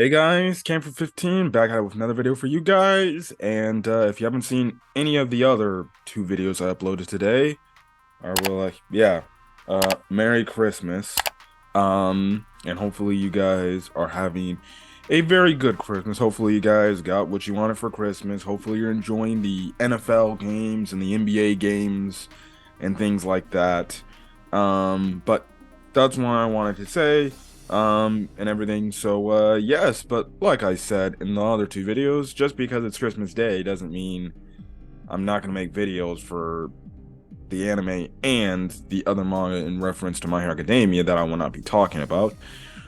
Hey guys, Cam for 15 back out with another video for you guys. And if you haven't seen any of the other two videos I uploaded today, I will Merry Christmas. And hopefully you guys are having a very good Christmas. Hopefully you guys got what you wanted for Christmas. Hopefully you're enjoying the NFL games and the NBA games and things like that. But that's what I wanted to say and everything. So yes, but like I said in the other two videos, just because it's Christmas Day doesn't mean I'm not gonna make videos for the anime and the other manga in reference to My Hero Academia that I will not be talking about.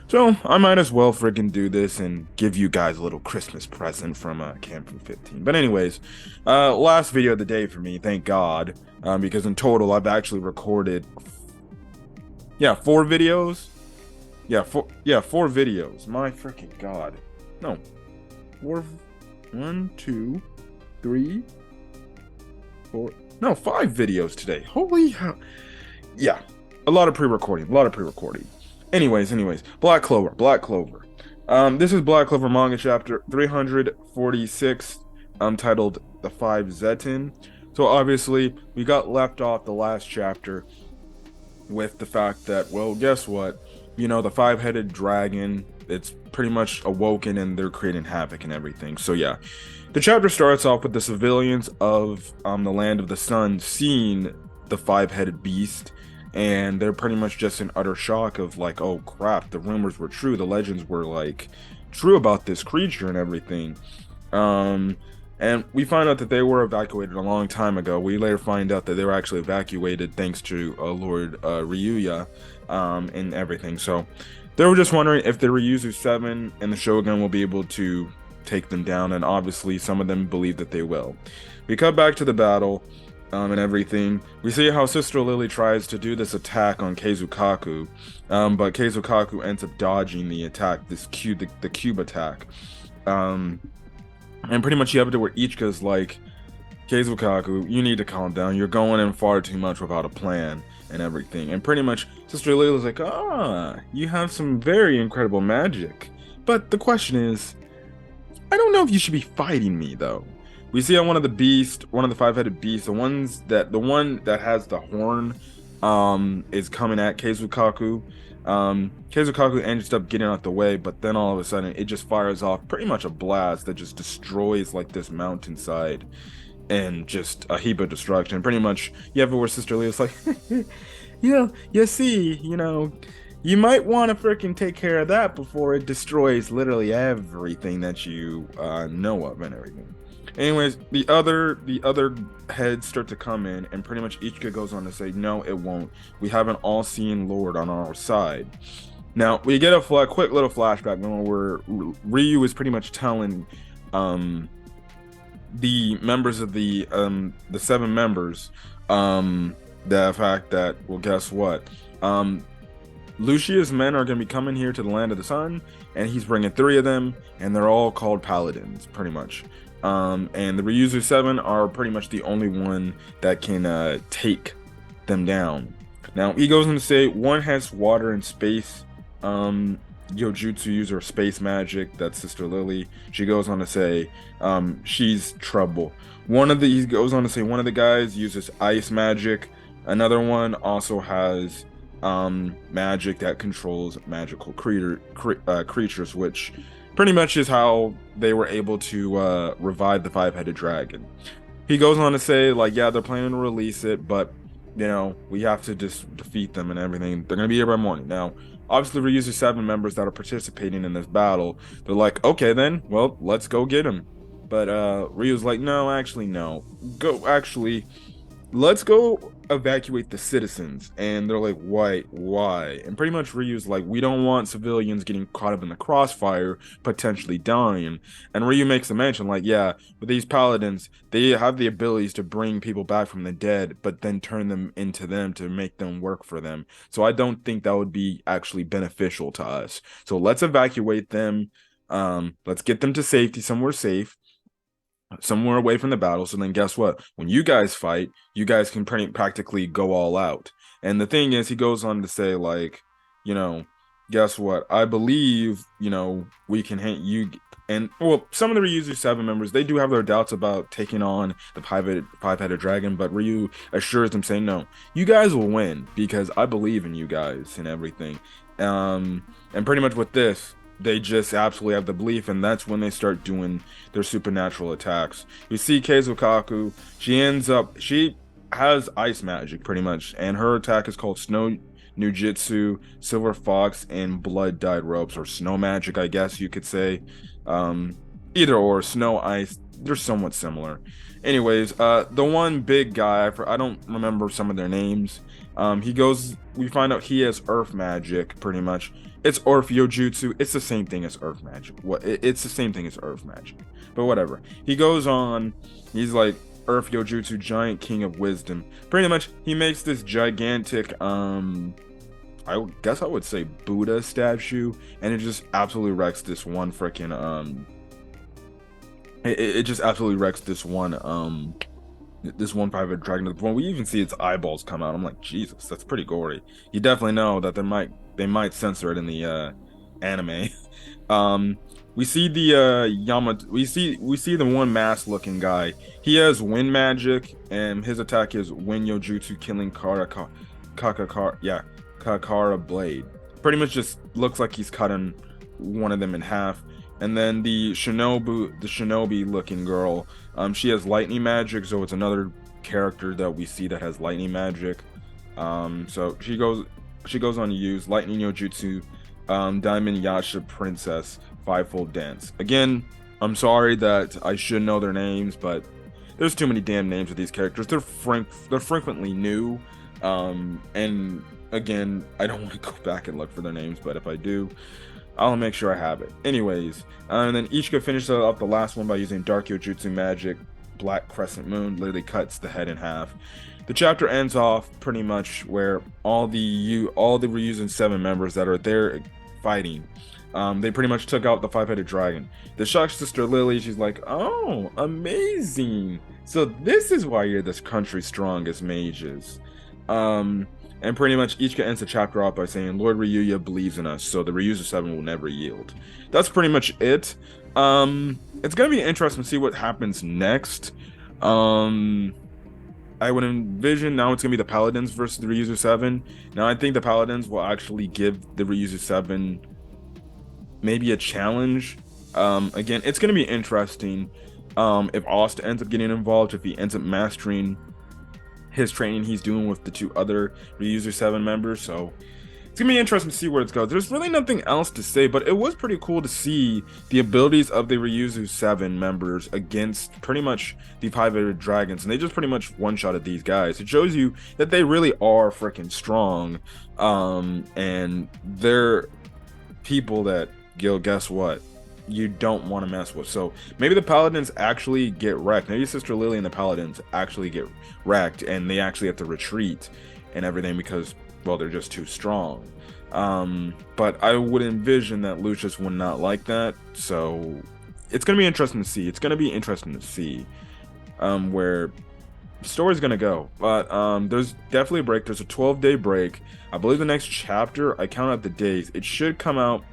So I might as well freaking do this and give you guys a little Christmas present from Camp from 15. But anyways, last video of the day for me, thank God, because in total I've actually recorded, four videos. Four videos. My freaking God. No. Four. One, two, three, four. No, five videos today. Holy hell. Yeah. A lot of pre-recording. Anyways. Black Clover. This is Black Clover manga chapter 346, titled The Five Zetin. So obviously, we got left off the last chapter with the fact that, well, guess what? You know, the five-headed dragon, it's pretty much awoken and they're creating havoc and everything. So yeah, the chapter starts off with the civilians of the land of the sun seeing the five-headed beast, and they're pretty much just in utter shock of like, oh crap, the rumors were true, the legends were like true about this creature and everything. And we find out that they were evacuated a long time ago. We later find out that they were actually evacuated thanks to Lord Ryuya and everything. So they were just wondering if the Ryuzu 7 and the Shogun will be able to take them down, and obviously some of them believe that they will. We cut back to the battle and everything. We see how Sister Lily tries to do this attack on Keizukaku, but Keizukaku ends up dodging the attack, the cube attack. And pretty much you have it to where Ichika's like, Keizukaku, you need to calm down. You're going in far too much without a plan and everything. And pretty much Sister Layla's like, you have some very incredible magic. But the question is, I don't know if you should be fighting me though. We see on one of the five-headed beasts, the one that has the horn, is coming at Keizukaku. Keizukaku ends up getting out the way, but then all of a sudden it just fires off pretty much a blast that just destroys like this mountainside and just a heap of destruction. Pretty much you have it where Sister Leah's like, you see, you might want to freaking take care of that before it destroys literally everything that you know of and everything. Anyways, the other heads start to come in, and pretty much Ichika goes on to say, no, it won't. We have an all-seeing Lord on our side. Now, we get a quick little flashback where Ryu is pretty much telling the members of the 7 members the fact that, well, guess what? Lucius' men are going to be coming here to the land of the sun, and he's bringing 3 of them, and they're all called paladins, pretty much. And the Ryuzu 7 are pretty much the only one that can take them down. Now, he goes on to say one has water and space Yojutsu user space magic. That's Sister Lily. She goes on to say she's trouble. He goes on to say one of the guys uses ice magic. Another one also has magic that controls magical creatures, which pretty much is how they were able to revive the five-headed dragon. He goes on to say, like, yeah, they're planning to release it, but, we have to just defeat them and everything. They're going to be here by morning. Now, obviously, Ryuzu 7 members that are participating in this battle, they're like, okay, then, well, let's go get him. But Ryu's like, no, actually, no. Let's go evacuate the citizens. And they're like, why? And pretty much Ryu's like, we don't want civilians getting caught up in the crossfire, potentially dying. And Ryu makes a mention like, yeah, but these paladins, they have the abilities to bring people back from the dead, but then turn them into them to make them work for them. So I don't think that would be actually beneficial to us. So let's evacuate them. Let's get them to safety, somewhere safe, somewhere away from the battle. So then guess what? When you guys fight, you guys can practically go all out. And the thing is, he goes on to say, like, guess what? I believe, we can hint you and well, some of the Ryuzu 7 members, they do have their doubts about taking on the five-headed dragon, but Ryu assures them saying, "No, you guys will win because I believe in you guys and everything." And pretty much with this, they just absolutely have the belief, and that's when they start doing their supernatural attacks. You see Keizukaku, she has ice magic pretty much, and her attack is called Snow Nujitsu, Silver Fox, and Blood Dyed Ropes, or Snow Magic, I guess you could say. Um, Either or, Snow Ice, they're somewhat similar. Anyways, the one big guy, I don't remember some of their names. We find out he has Earth Magic, pretty much. It's Orpheo Jutsu. It's the same thing as Earth Magic. It's the same thing as Earth Magic. But whatever. He goes on, he's like, Orpheo Jutsu, Giant King of Wisdom. Pretty much, he makes this gigantic, I guess I would say Buddha statue, and it just absolutely wrecks this one freaking it just absolutely wrecks this one private dragon to the point we even see its eyeballs come out. I'm like, Jesus, that's pretty gory. You definitely know that they might censor it in the anime. We see the we see the one mask looking guy. He has wind magic, and his attack is Wind Yojutsu, killing Kakara blade. Pretty much just looks like he's cutting one of them in half. And then the shinobi looking girl, she has lightning magic, so it's another character that we see that has lightning magic. So she goes on to use lightning yojutsu, Diamond Yasha Princess Fivefold Dance. Again, I'm sorry that I should know their names, but there's too many damn names of these characters. They're frequently new, and again, I don't want to go back and look for their names, but if I do, I'll make sure I have it. Anyways, and then Ichika finishes up the last one by using Dark Yojutsu magic, Black Crescent Moon, literally cuts the head in half. The chapter ends off pretty much where all the Ryuzen 7 members that are there fighting, they pretty much took out the five-headed dragon. The shocked sister Lily, she's like, "Oh, amazing! So this is why you're this country's strongest mages." And pretty much Ichika ends the chapter off by saying, "Lord Ryuya believes in us, so the Ryuzu 7 will never yield." That's pretty much it. It's gonna be interesting to see what happens next. I would envision now it's gonna be the Paladins versus the Ryuzu 7. Now I think the Paladins will actually give the Ryuzu 7 maybe a challenge. Again, it's gonna be interesting. If Asta ends up getting involved, if he ends up mastering his training he's doing with the two other Ryuzu 7 members. So it's gonna be interesting to see where it goes. There's really nothing else to say, but it was pretty cool to see the abilities of the Ryuzu 7 members against pretty much the five-headed dragons, and they just pretty much one-shotted these guys. It shows you that they really are freaking strong, and they're people that, guess what, you don't want to mess with. So maybe the Paladins actually get wrecked. Maybe Sister Lily and the Paladins actually get wrecked, and they actually have to retreat and everything because, well, they're just too strong. But I would envision that Lucius would not like that. So it's gonna be interesting to see. It's gonna be interesting to see where the story's gonna go. But there's definitely a break. There's a 12-day break. I believe the next chapter, I count out the days, it should come out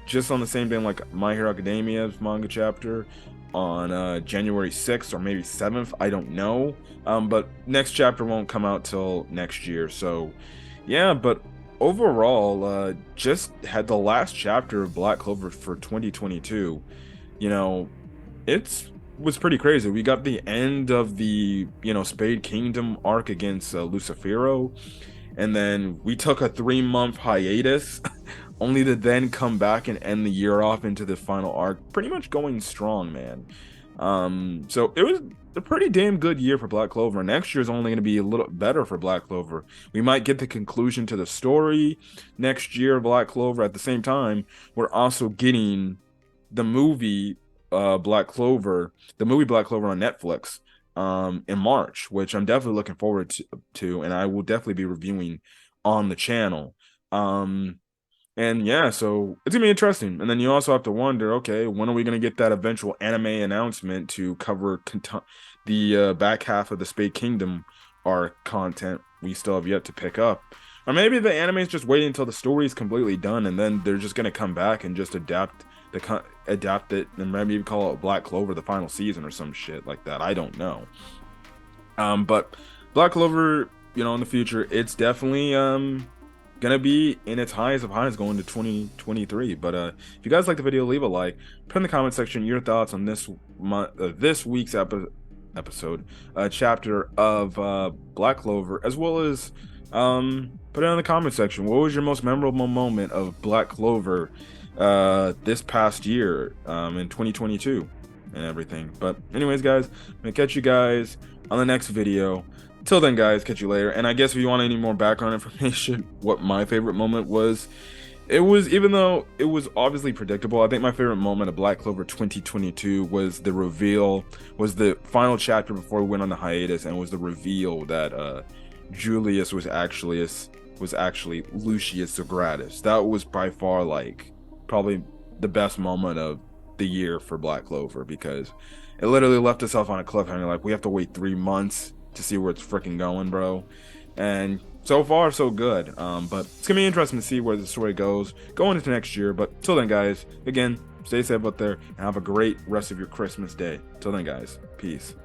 just on the same day like My Hero Academia's manga chapter on January 6th or maybe 7th. I don't know. But next chapter won't come out till next year. So yeah, but overall, just had the last chapter of Black Clover for 2022. It was pretty crazy. We got the end of the Spade Kingdom arc against Lucifero, and then we took a 3-month hiatus only to then come back and end the year off into the final arc, pretty much going strong, man. So it was a pretty damn good year for Black Clover. Next year is only going to be a little better for Black Clover. We might get the conclusion to the story next year of Black Clover. At the same time, we're also getting the movie Black Clover on Netflix in March, which I'm definitely looking forward to, and I will definitely be reviewing on the channel. And yeah, so it's gonna be interesting. And then you also have to wonder, okay, when are we gonna get that eventual anime announcement to cover the back half of the Spade Kingdom arc content we still have yet to pick up? Or maybe the anime is just waiting until the story is completely done, and then they're just gonna come back and just adapt it, and maybe call it Black Clover the final season or some shit like that. I don't know. But Black Clover, you know, in the future, it's definitely gonna be in its highest of highs going to 2023. But if you guys like the video, leave a like, put in the comment section your thoughts on this week's episode chapter of Black Clover, as well as put it in the comment section. What was your most memorable moment of Black Clover this past year in 2022 and everything? But anyways, guys, I'm gonna catch you guys on the next video. Till then, guys, catch you later. And I guess if you want any more background information, what my favorite moment was, it was, even though it was obviously predictable, I think my favorite moment of Black Clover 2022 was the reveal, was the final chapter before we went on the hiatus, and was the reveal that Julius was actually Lucius Palidins. That was by far, like, probably the best moment of the year for Black Clover, because it literally left itself on a cliffhanger. Like, we have to wait 3 months to see where it's freaking going, bro. And so far, so good. But it's gonna be interesting to see where the story goes going into next year. But till then, guys, again, stay safe out there and have a great rest of your Christmas day. Till then, guys, peace.